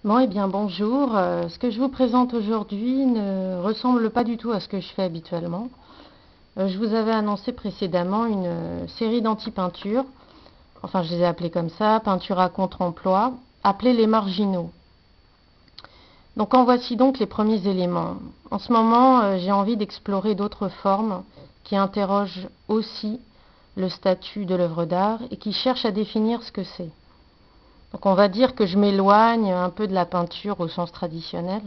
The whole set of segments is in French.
Bon, eh bien, bonjour. Ce que je vous présente aujourd'hui ne ressemble pas du tout à ce que je fais habituellement. Je vous avais annoncé précédemment une série d'anti-peintures. Enfin, je les ai appelées comme ça, peinture à contre-emploi, appelées les marginaux. Donc, en voici donc les premiers éléments. En ce moment, j'ai envie d'explorer d'autres formes qui interrogent aussi le statut de l'œuvre d'art et qui cherchent à définir ce que c'est. Donc on va dire que je m'éloigne un peu de la peinture au sens traditionnel,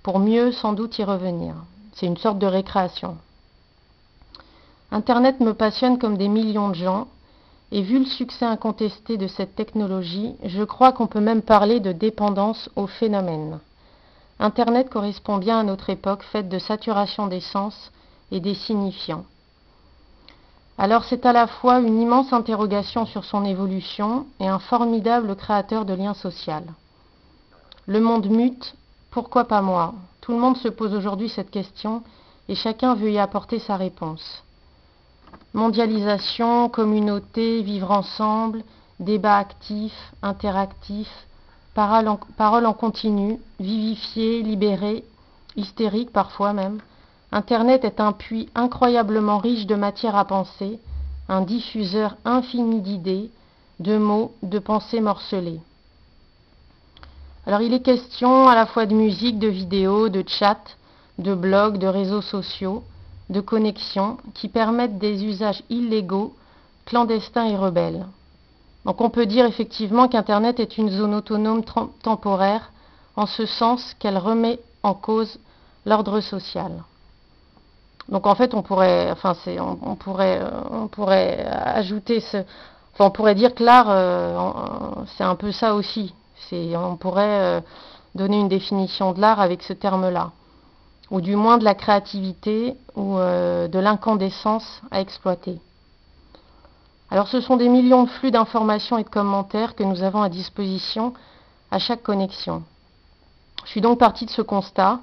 pour mieux sans doute y revenir. C'est une sorte de récréation. Internet me passionne comme des millions de gens, et vu le succès incontesté de cette technologie, je crois qu'on peut même parler de dépendance au phénomène. Internet correspond bien à notre époque faite de saturation des sens et des signifiants. Alors c'est à la fois une immense interrogation sur son évolution et un formidable créateur de liens sociaux. Le monde mute, pourquoi pas moi? Tout le monde se pose aujourd'hui cette question et chacun veut y apporter sa réponse. Mondialisation, communauté, vivre ensemble, débat actif, interactif, parole en continu, vivifié, libéré, hystérique parfois même. Internet est un puits incroyablement riche de matière à penser, un diffuseur infini d'idées, de mots, de pensées morcelées. Alors il est question à la fois de musique, de vidéos, de chat, de blogs, de réseaux sociaux, de connexions qui permettent des usages illégaux, clandestins et rebelles. Donc on peut dire effectivement qu'Internet est une zone autonome temporaire, en ce sens qu'elle remet en cause l'ordre social. Donc en fait on pourrait ajouter on pourrait dire que l'art c'est un peu ça aussi. On pourrait donner une définition de l'art avec ce terme-là, ou du moins de la créativité ou de l'incandescence à exploiter. Alors ce sont des millions de flux d'informations et de commentaires que nous avons à disposition à chaque connexion. Je suis donc partie de ce constat,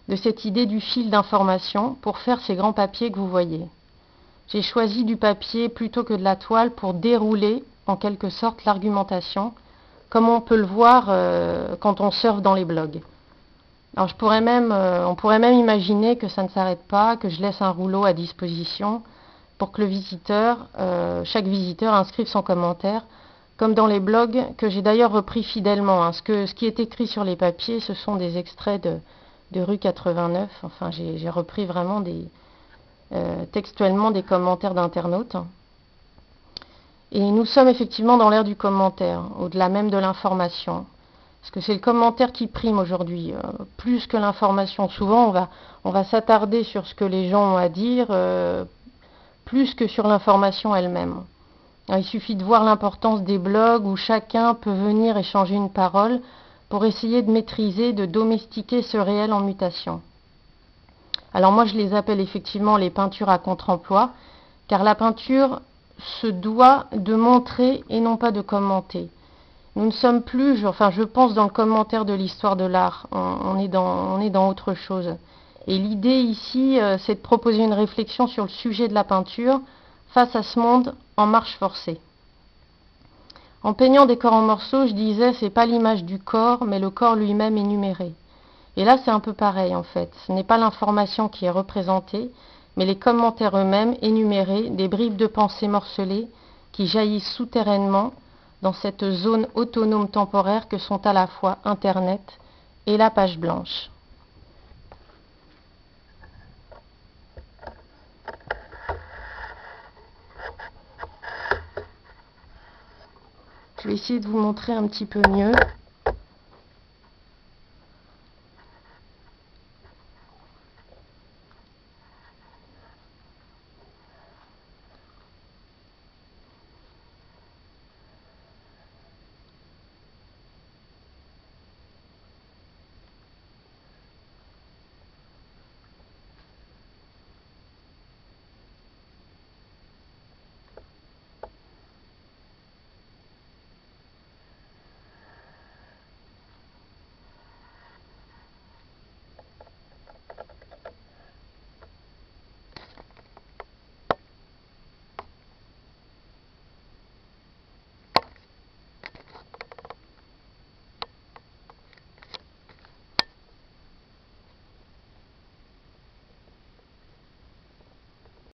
de cette idée du fil d'information pour faire ces grands papiers que vous voyez. J'ai choisi du papier plutôt que de la toile pour dérouler en quelque sorte l'argumentation, comme on peut le voir quand on surfe dans les blogs. Alors on pourrait même imaginer que ça ne s'arrête pas, que je laisse un rouleau à disposition pour que chaque visiteur inscrive son commentaire, comme dans les blogs que j'ai d'ailleurs repris fidèlement. Ce qui est écrit sur les papiers, ce sont des extraits de rue 89. Enfin, j'ai repris vraiment textuellement des commentaires d'internautes. Et nous sommes effectivement dans l'ère du commentaire, au-delà même de l'information. Parce que c'est le commentaire qui prime aujourd'hui, plus que l'information. Souvent, on va s'attarder sur ce que les gens ont à dire, plus que sur l'information elle-même. Alors, il suffit de voir l'importance des blogs où chacun peut venir échanger une parole pour essayer de maîtriser, de domestiquer ce réel en mutation. Alors moi, je les appelle effectivement les peintures à contre-emploi, car la peinture se doit de montrer et non pas de commenter. Nous ne sommes plus, je pense, dans le commentaire de l'histoire de l'art. On est dans autre chose. Et l'idée ici, c'est de proposer une réflexion sur le sujet de la peinture face à ce monde en marche forcée. En peignant des corps en morceaux, je disais, c'est pas l'image du corps, mais le corps lui-même énuméré. Et là, c'est un peu pareil en fait. Ce n'est pas l'information qui est représentée, mais les commentaires eux-mêmes énumérés, des bribes de pensée morcelées qui jaillissent souterrainement dans cette zone autonome temporaire que sont à la fois Internet et la page blanche. Je vais essayer de vous montrer un petit peu mieux.